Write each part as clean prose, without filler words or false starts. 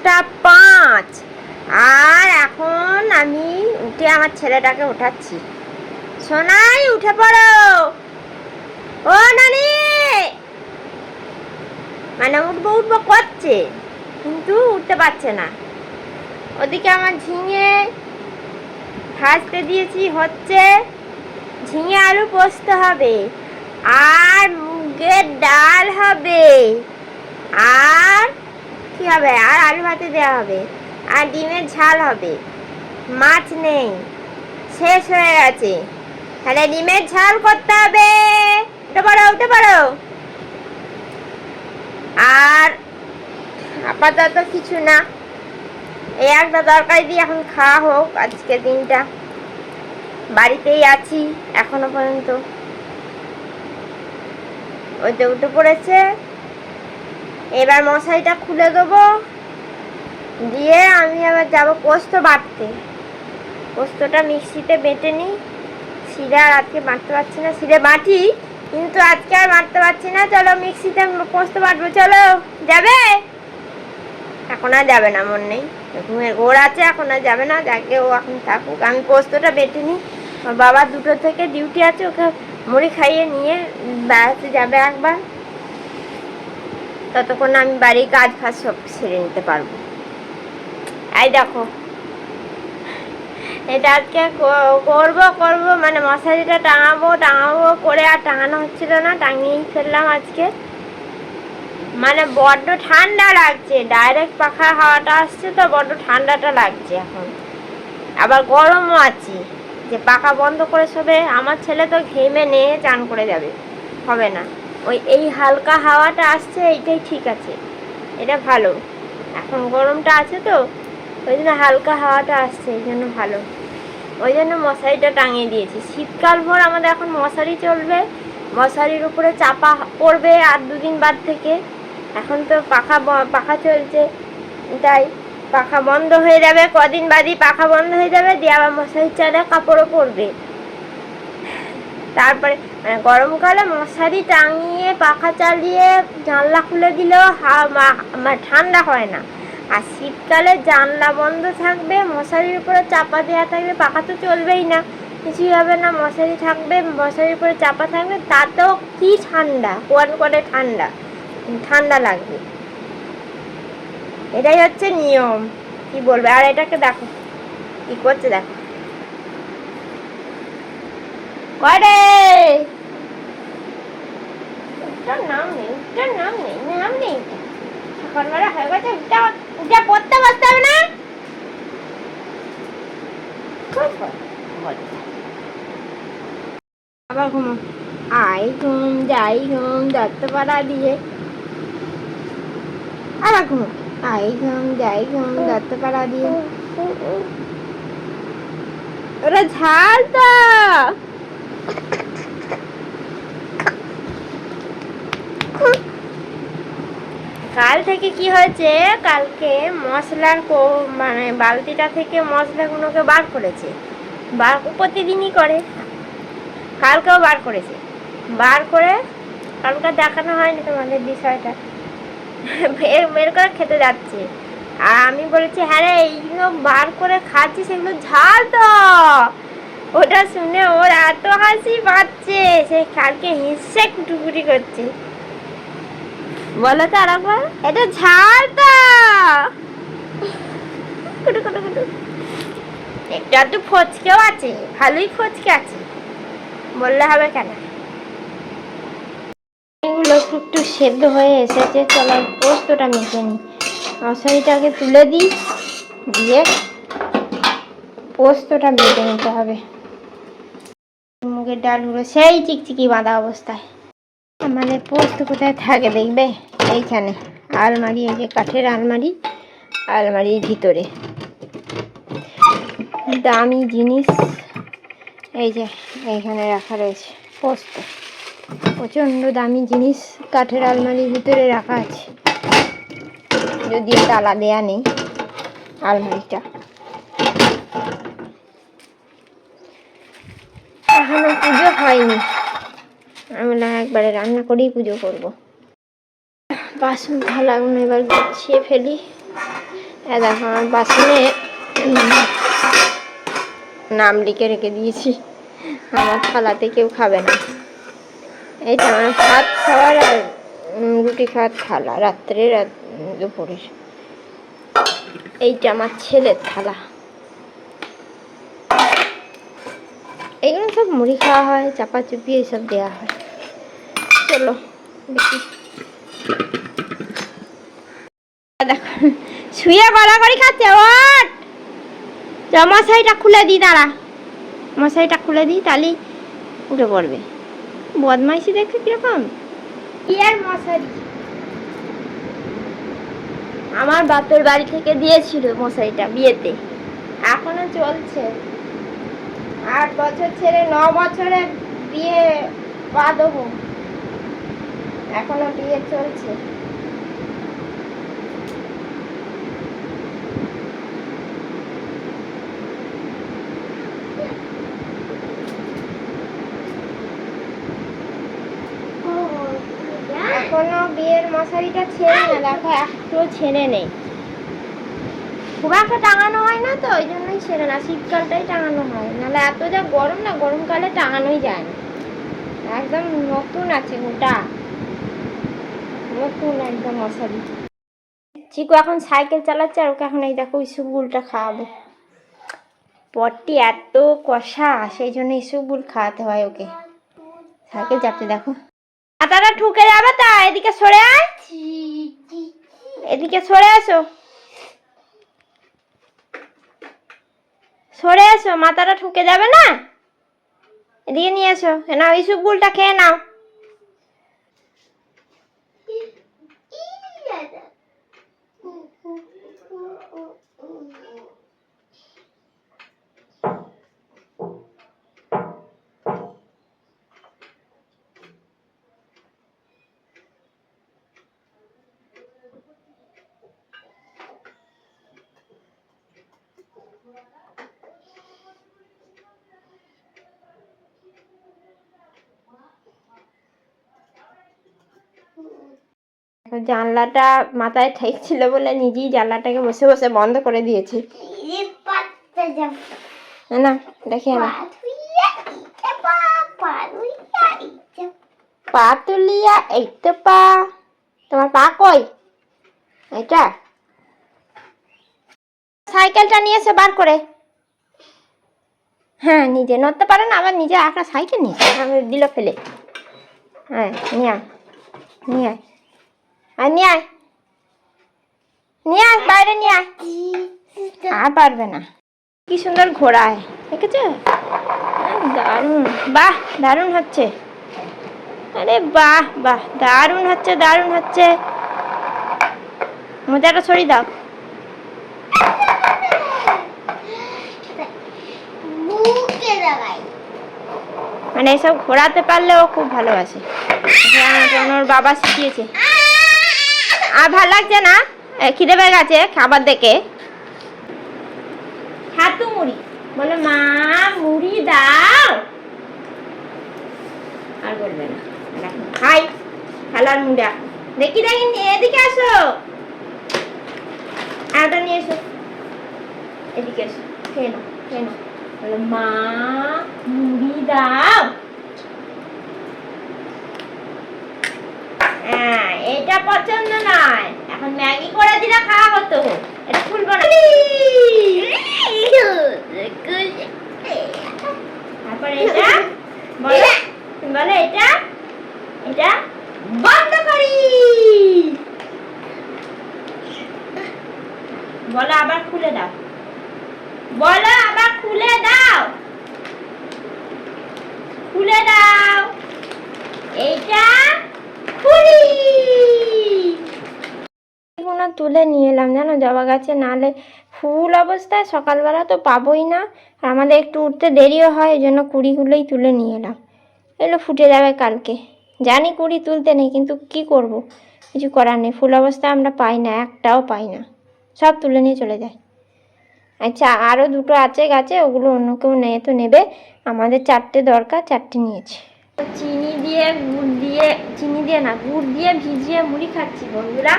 5টা 5। আর এখন আমি উঠে আমার ছেলেটাকে উঠাচ্ছি। সোনাই উঠে পড়ো, ও নানি। মানে উঠবো উঠবো করছে, কিন্তু উঠতে পারছে না। ওদিকে আমার ঝিঙে ভাজতে দিয়েছি, হচ্ছে। ঝিঙে আলু পোস্ত হবে, আর মুগের ডাল হবে, আর কি হবে, আর আলু ভাতে দেওয়া হবে, আর ডিমের ঝাল হবে। মাছ নেই, শেষ হয়ে গেছে। তাহলে ডিমের ঝাল করতে হবে। উঠে পড়ো উঠে পড়ো। আর আপাতত কিছু না, এই একটা তরকারি দিয়ে এখন খাওয়া হোক। আজকে দিনটা বাড়িতেই আছি এখনো পর্যন্ত। ওইতে উঠে পড়েছে, এবার মশারিটা খুলে দেবো, দিয়ে আমি আবার যাবো পোস্ত বাটতে। পোস্তটা মিক্সিতে বেটে নিই। শিলে আর আজকে বাটতে পারছি না, শিলে বাটি কিন্তু আজকে আর বাটতে পারছি না। চলো মিক্সিতে পোস্ত বাটবো, চলো। যাবে? এখন আর যাবে না, মন নেই, ঘুমের ঘোর আছে, এখন আর যাবে না। যাকে ও এখন থাকুক, আমি পোস্তটা বেটে নিই। ওর বাবা 2টো থেকে ডিউটি আছে, ওকে মুড়ি খাইয়ে নিয়ে বেড়াতে যাবে একবার। ততক্ষণ আমি বাড়ির কাজ ফাজ সব সেরে নিতে পারবো। এই দেখো, এটা আজকে করবো মানে মশারিটা টাঙাবো করে আর টাঙানো হচ্ছিল না, টাঙিয়েই ফেললাম আজকে। মানে বড্ড ঠান্ডা লাগছে, ডাইরেক্ট পাখার হাওয়াটা আসছে তো বড্ড ঠান্ডাটা লাগছে এখন। আবার গরমও আছে, যে পাখা বন্ধ করে শোবে। আমার ছেলে তো ঘেমে নিয়ে চান করে যাবে, হবে না। ওই এই হালকা হাওয়াটা আসছে, এইটাই ঠিক আছে, এটা ভালো। এখন গরমটা আছে তো, ওই জন্য হালকা হাওয়াটা আসছে, এই জন্য ভালো। ওই জন্য মশারিটা টাঙিয়ে দিয়েছি। শীতকাল ভর আমাদের এখন মশারি চলবে, মশারির উপরে চাপা পড়বে আর 2 দিন বাদ থেকে। এখন তো পাখা চলছে, তাই পাখা বন্ধ হয়ে যাবে, কদিন বাদই পাখা বন্ধ হয়ে যাবে, দিয়ে আবার মশারির চালে কাপড়ও পরবে। তারপরে গরমকালে মশারি টাঙিয়ে পাখা চালিয়ে জানলা খুলে দিলেও ঠান্ডা হয় না। আর শীতকালে জানলা বন্ধ থাকবে, মশারির উপরে চাপা দেওয়া থাকবে, পাখা তো চলবেই না, কিছুই হবে না। মশারি থাকবে, মশারির উপরে চাপা থাকবে, তাতেও কি ঠান্ডা, কোয়ান করে ঠান্ডা লাগবে। এটাই হচ্ছে নিয়ম, কি বলবে। আর এটাকে দেখো কি করছে, দেখো করে। নাম নেই সকালবেলা হয়ে গেছে, উঠে পড়তে বসতে হবে না। আবার ঘুমো, আই ঘুম যাই ঘুম দত্তপাড়া দিয়ে। আবার ঘুমো, আই ঘুম যাই ঘুম দত্তপাড়া দিয়ে। ওরা ঝাল তো। কাল থেকে কি হয়েছে, কালকে মশলার মানে বালতিটা থেকে মশলাগুলোকে বার করেছে। প্রতিদিনই করে, কালকেও বার করেছে। বার করে কালকে দেখানো হয়নি তোমাদের বিষয়টা, বের করে খেতে যাচ্ছে। আর আমি বলেছি, হ্যাঁ রে এইগুলো বার করে খাচ্ছি, সেগুলো ঝাল তো। ওটা শুনে ওর এত হাসি পাচ্ছে, সে কালকে হিসে কুটুকুটি করছে। বলো তো আরেকবার, এটা ঝাল তো। কুটু কুটু কুটু। একটু ফচকেও আছে, ভালোই ফচকে আছে, বললে হবে কেন। এগুলো একটু সেদ্ধ হয়ে এসেছে, চলো পোস্তটা মেখে নিই। মশারিটাকে তুলে দিই, দিয়ে পোস্তটা বেটে নিতে হবে। মুগের ডালগুলো সেই চিকচিকি বাঁধা অবস্থায়। আমাদের পোস্ত কোথায় থাকে দেখবে, এইখানে আলমারি, এই যে কাঠের আলমারি, আলমারির ভিতরে দামি জিনিস এই যে এইখানে রাখা রয়েছে। পোস্ত প্রচণ্ড দামি জিনিস, কাঠের আলমারির ভিতরে রাখা আছে, যদিও তালা দেয়া নেই আলমারিটা। এখনো পুজো হয়নি, আমি একবারে রান্না করেই পুজো করব। বাসন থালাগুলো এবার গুছিয়ে ফেলি, দেখো আমার বাসনে নাম লিখে রেখে দিয়েছি, আমার থালাতে কেউ খাবে না। এইটা আমার ভাত খাওয়ার আর রুটি খাওয়ার থালা, দুপুরের। এইটা আমার ছেলের থালা। এগুলো সব মুড়ি খাওয়া হয়, চাপা চুপি এইসব দেওয়া হয়। চলো দেখি। দেখো শুয়ে গড়াগড়ি খাচ্ছে। ওট, মশারিটা খুলে দিই, দাঁড়া, মশারিটা খুলে দিই, তাহলেই উঠে পড়বে। বদমাইশি দেখছো কিরকম। বিয়ের মশারি আমার বাপের বাড়ি থেকে দিয়েছিল মশারিটা বিয়েতে, এখনো চলছে। 8 বছর ছেড়ে 9 বছরে বিয়ে পা দেবো, এখনো বিয়ে চলছে। এখনো বিয়ের মশারিটা ছেড়ে না, দেখো একটু ছেড়ে নেই। খুব একটা টাঙানো হয় না তো, ওই জন্যই ছেড়ে না, শীতকালটাই টাঙানো হয়, নাহলে এত যা গরম না, গরমকালে টাঙানোই যায় না। একদম নতুন আছে, গোটা নতুন একদম মশারি। চিকু এখন সাইকেল চালাচ্ছে, আর ওকে এখন এই দেখো ইসুবগুলটা খাওয়াবো। পটটি এত কষা, সেই জন্য ইসুবগুল খাওয়াতে হয় ওকে। সাইকেল চাপতে দেখো, মাথাটা ঠুকে যাবে, তা এদিকে সরে আয়, এদিকে সরে আসো, সরে এসো, মাথাটা ঠুকে যাবে না, এদিকে নিয়ে এসো। নাও ইসুবগুলটা খেয়ে নাও। জানলাটা মাথায় ঠেকছিল বলে নিজেই জানলাটাকে বসে বসে বন্ধ করে দিয়েছি। না দেখে না, পা তুলিয়া, এই তো পা। তোমার পা কই? এটা সাইকেলটা নিয়ে এসে বার করে। হ্যাঁ, নিজে নড়তে পারে না, আবার নিজে একটা সাইকেল নিয়ে দিল ফেলে। হ্যাঁ নিয়ে আয়, নিয়ে আয়, আর নিয়ে আয়, নিয়ে আয়, বাইরে নিয়ে আয়। আর পারবে না। কি সুন্দর ঘোড়ায়, দেখেছো? দারুণ, বাহ দারুণ হচ্ছে। আরে বাহ বাহ, দারুণ হচ্ছে, দারুণ হচ্ছে। মোজাটা সরিয়ে দাও। মানে এসব ঘোরাতে পারলে ও খুব ভালোবাসে, ওর বাবা শিখিয়েছে। আর ভালো লাগছে না, খিদে পেয়ে গেছে খাবার দেখে। হাতু মুড়ি বলে, মা মুড়ি দাও, আর বলবে না। খাই খেলার মুড়া, দেখি দেখি, এদিকে আসো, আটা নিয়ে এসো, এদিকে এসো, খেয়ে নাও, খেয়ে নাও। বলে, মা মুড়ি দাও। হ্যাঁ, এটা পছন্দ নয়, এখন ম্যাগি করে দিলে খাওয়া হতো। এটা খুলবো না। তারপরে এটা বলো, বলো এটা, এটা বন্ধ করি, বলো আবার খুলে দাও, বলো আবার খুলে দাও, খুলে দাও, এইটা খুলি। তুলে নিয়ে এলাম জানো, জবা গাছে, নালে ফুল অবস্থায় সকালবেলা তো পাবোই না, আর আমাদের একটু উঠতে দেরিও হয়, এই জন্য কুড়িগুলোই তুলে নিয়ে এলাম। এগুলো ফুটে যাবে কালকে, জানি কুড়ি তুলতে নেই, কিন্তু কি করব, কিছু করার নেই। ফুল অবস্থায় আমরা পাই না, একটাও পাই না, সব তুলে নিয়ে চলে যায়। আচ্ছা, আরও দুটো আছে গাছে, ওগুলো অন্য কেউ নিয়ে তো নেবে, আমাদের 4টে দরকার, 4টে নিয়েছি। চিনি দিয়ে গুড় দিয়ে, চিনি দিয়ে না, গুড় দিয়ে ভিজিয়ে মুড়ি খাচ্ছি বন্ধুরা।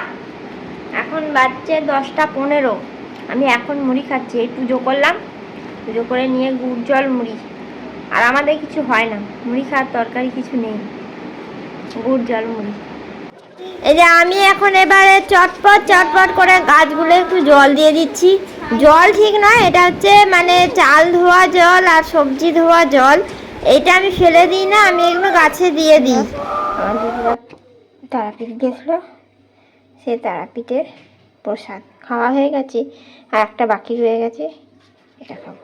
এখন বাজছে 10টা 15। আমি এখন মুড়ি খাচ্ছি, এই পুজো করলাম, পুজো করে নিয়ে গুড় জল মুড়ি। আর আমাদের কিছু হয় না, মুড়ি খাওয়ার তরকারি কিছু নেই, গুড় জল মুড়ি। এই যে আমি এখন এবারে চটপট চটপট করে গাছগুলো একটু জল দিয়ে দিচ্ছি। জল ঠিক নয়, এটা হচ্ছে মানে চাল ধোয়া জল আর সবজি ধোয়া জল। এইটা আমি ফেলে দিই না, আমি এগুলো গাছে দিয়ে দিই। আমার দিদিরা তারাপীঠ গেছিলো, সে তারাপীঠের প্রসাদ খাওয়া হয়ে গেছে, আর একটা বাকি রয়ে গেছে, এটা খাবো।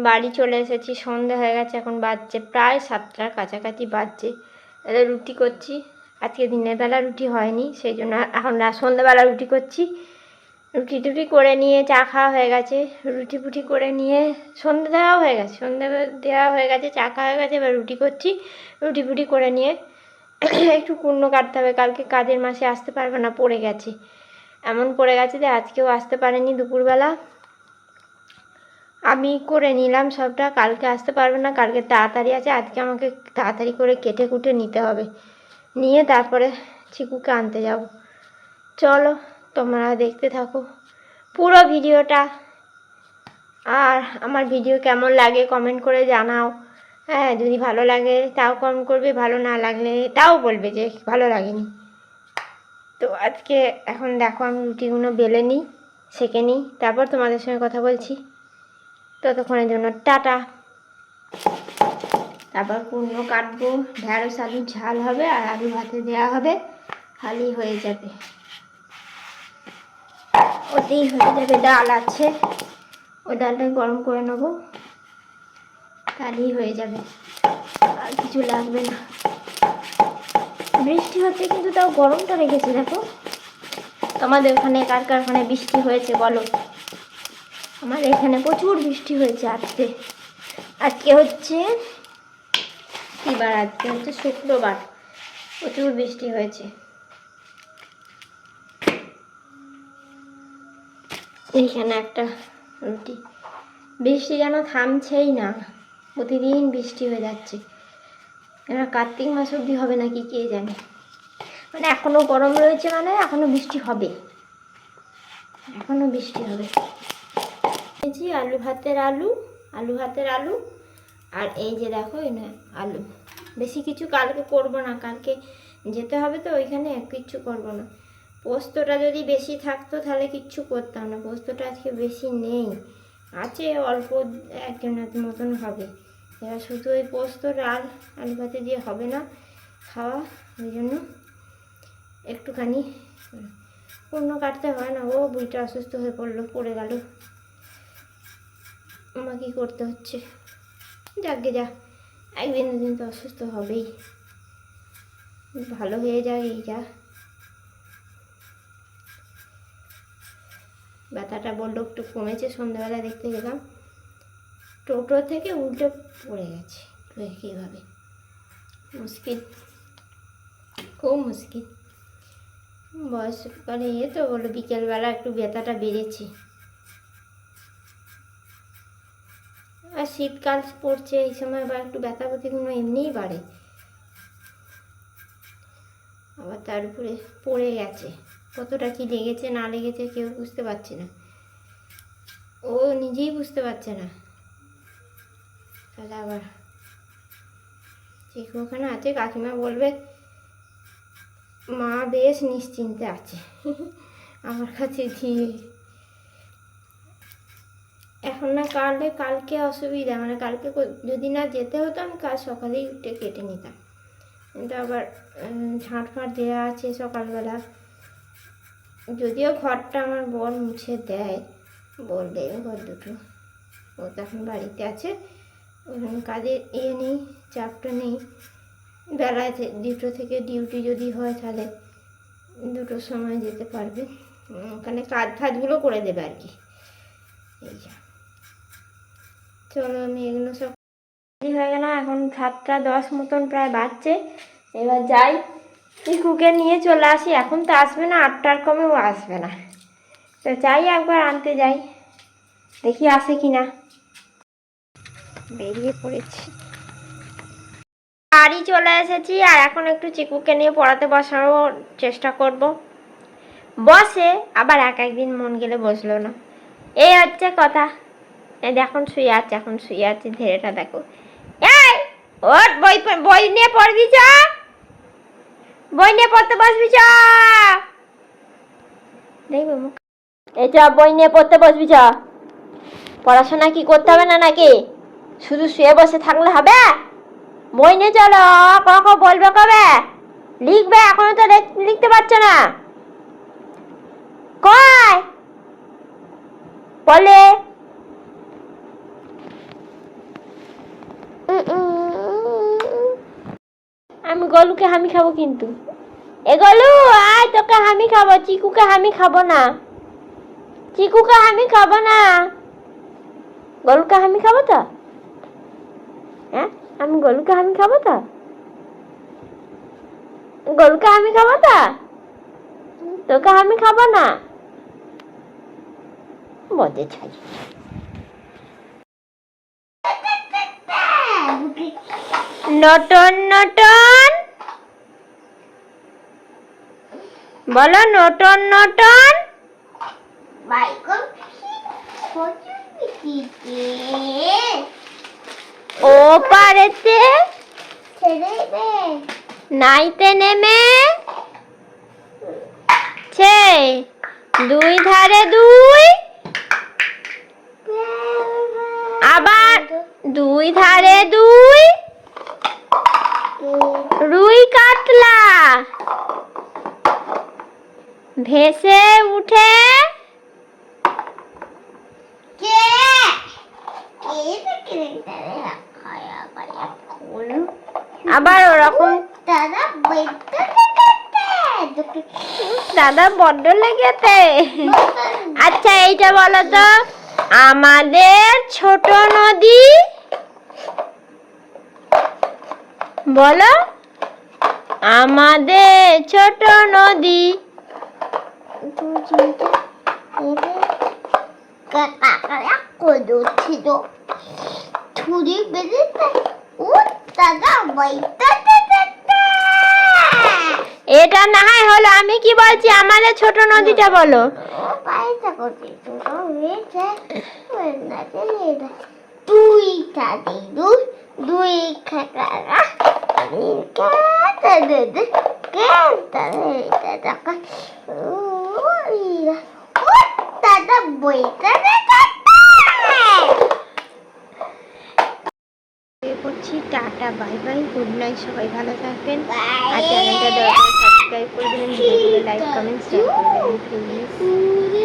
বাড়ি চলে এসেছি, সন্ধে হয়ে গেছে, এখন বাজছে প্রায় 7টার কাছাকাছি বাজছে। এবার রুটি করছি, আজকে দিনের বেলা রুটি হয়নি, সেই জন্য এখন সন্ধ্যেবেলা রুটি করছি। রুটি টুটি করে নিয়ে চা খাওয়া হয়ে গেছে, রুটি ফুটি করে নিয়ে সন্ধে দেওয়া হয়ে গেছে, সন্ধে দেওয়া হয়ে গেছে, চা খাওয়া হয়ে গেছে, এবার রুটি করছি। রুটি ফুটি করে নিয়ে একটু কুর্নো কাটতে হবে, কালকে কাজের মাসে আসতে পারবে না, পড়ে গেছে, এমন পড়ে গেছে যে আজকেও আসতে পারেনি দুপুরবেলা। আমি করে নিলাম সবটা, কালকে আসতে পারবে না, কালকে তাড়াতাড়ি আছে, আজকে আমাকে তাড়াতাড়ি করে কেটে কুটে নিতে হবে, নিয়ে তারপরে চিকুকে আনতে যাব। চলো তোমরা দেখতে থাকো পুরো ভিডিওটা, আর আমার ভিডিও কেমন লাগে কমেন্ট করে জানাও। হ্যাঁ, যদি ভালো লাগে তাও কমেন্ট করবে, ভালো না লাগলে তাও বলবে যে ভালো লাগেনি। তো আজকে এখন দেখো আমি রুটিগুলো বেলে নিই, সেঁকে নিই, তারপর তোমাদের সঙ্গে কথা বলছি। ততক্ষণের জন্য টাটা। তারপর কুমড়ো কাটবো, ঢ্যাঁড়স আলু ঝাল হবে আর আলু ভাতে দেওয়া হবে, খালি হয়ে যাবে, ওতেই হয়ে যাবে। ডাল আছে, ওই ডালটা গরম করে নেবো, তাহলেই হয়ে যাবে, আর কিছু লাগবে না। বৃষ্টি হচ্ছে কিন্তু তাও গরমটা রেখেছে দেখো। তোমাদের ওখানে কার কার ওখানে বৃষ্টি হয়েছে বলো? আমার এখানে প্রচুর বৃষ্টি হয়েছে আজকে। আজকে হচ্ছে কী বার? আজকে হচ্ছে শুক্রবার, প্রচুর বৃষ্টি হয়েছে। এইখানে একটা রুটি, বৃষ্টি যেন থামছেই না, প্রতিদিন বৃষ্টি হয়ে যাচ্ছে। এবার কার্তিক মাস অবধি হবে নাকি কে জানে, মানে এখনও গরম রয়েছে, মানে এখনও বৃষ্টি হবে, এখনও বৃষ্টি হবে। আলু ভাতের আলু, আলু ভাতের আলু, আর এই যে দেখো এই না আলু, বেশি কিছু কালকে করব না, কালকে যেতে হবে তো ওইখানে, কিচ্ছু করব না। পোস্তটা যদি বেশি থাকতো তাহলে কিচ্ছু করতাম না, পোস্তটা আজকে বেশি নেই, আছে অল্প একজনের মতন হবে। এবার শুধু ওই পোস্ত আর আলু ভাতে দিয়ে হবে না খাওয়া, ওই জন্য একটুখানি অন্য কাটতে হয় না। ও বুড়িটা অসুস্থ হয়ে পড়লো, পড়ে গেল, আমাকেই করতে হচ্ছে। যাকে যা, একদিন দুদিন তো অসুস্থ হবেই, ভালো হয়ে যায় এই যা। ব্যথাটা বললো একটু কমেছে, সন্ধ্যাবেলা দেখতে গেলাম, টোটো থেকে উল্টে পড়ে গেছে কীভাবে, মুশকিল, খুব মুশকিল। বয়সকালে তো বললো বিকেলবেলা একটু ব্যথাটা বেড়েছে, আর শীতকাল পড়ছে এই সময়, আবার একটু ব্যথা ব্যথিগুলো এমনিই বাড়ে, আবার তার উপরে পড়ে গেছে, কতটা কি লেগেছে না লেগেছে কেউ বুঝতে পারছে না, ও নিজেই বুঝতে পারছে না। তাহলে আবার চিকু ওখানে আছে, কাকিমা বলবে মা বেশ নিশ্চিন্তে আছে আমার কাছে দিয়ে। এখন না কাটলে কালকে অসুবিধা, মানে কালকে যদি না যেতে হতো আমি কাল সকালেই উঠে কেটে নিতাম, কিন্তু আবার ঝাঁট ফাঁট দেওয়া আছে সকালবেলা, যদিও ঘরটা আমার বর মুছে দেয়, বলবে ঘর দুটো, ও তো এখন বাড়িতে আছে, ওখানে কাজের নেই, চাপটা নেই। বেলায় 2টো থেকে ডিউটি যদি হয় তাহলে 2টোর সময় যেতে পারবে, ওখানে কাজগুলো করে দেবে আর কি। এই যা, চলো আমি এগুলো সব হয়ে গেলাম। এখন 7:10 মতন প্রায় বাজছে। এবার যাই, চিকুকে নিয়ে চলে আসি। এখন তো আসবে না, 8টার কমেও আসবে না, তো যাই একবার আনতে যাই, দেখি আসে কি না। বেরিয়ে পড়েছি, বাড়ি চলে এসেছি। আর এখন একটু চিকুকে নিয়ে পড়াতে বসানোর চেষ্টা করব। বসে, আবার একদিন মন গেলে বসলো না, এই হচ্ছে কথা। এই এখন শুয়ে আছে, ধীরেটা দেখো। এই ওর বই নিয়ে পড়বি, চ বই নিয়ে পড়তে বসবি, চ দেখবো মুখ। এই চ বই নিয়ে পড়তে বসবি, চ। পড়াশোনা কি করতে হবে না নাকি? শুধু শুয়ে বসে থাকলে হবে? বই নিয়ে চলো, ক বলবে কবে? লিখবে, এখনো তো লিখতে পারছো না। কয় বলে আমি গলুকে হামি খাবো কিন্তু। এ গলু আয়, তোকে হামি খাবো, চিকুকে হামি খাবো না, চিকুকে হামি খাবো না, গলুকে হামি খাবো তো। হ্যাঁ, আমি গলুকে হামি খাবো তো, গলুকে হামি খাবো তো, তোকে হামি খাবো না। বদে ছাই। নটন নটন বলো, নটন নটন। ও পারেতে নাইতে নেমে ছে, 2 ধারে 2, আবার 2 ধারে 2, রুই কাতলা ভেসে উঠে আবার ওরকম। দাদা বড্ড লেগেছে। আচ্ছা এইটা বলো তো, আমাদের ছোট নদী বলো, আমাদের ছোট নদী। এটা না হয় হলো, আমি কি বলছি, আমাদের ছোট নদীটা বলো। Tata, bye bye, good night, সবাই ভালো থাকবেন। আর চ্যানেলটা দয়া করে সাবস্ক্রাইব করে দেবেন, লাইক কমেন্ট শেয়ার করবেন প্লিজ।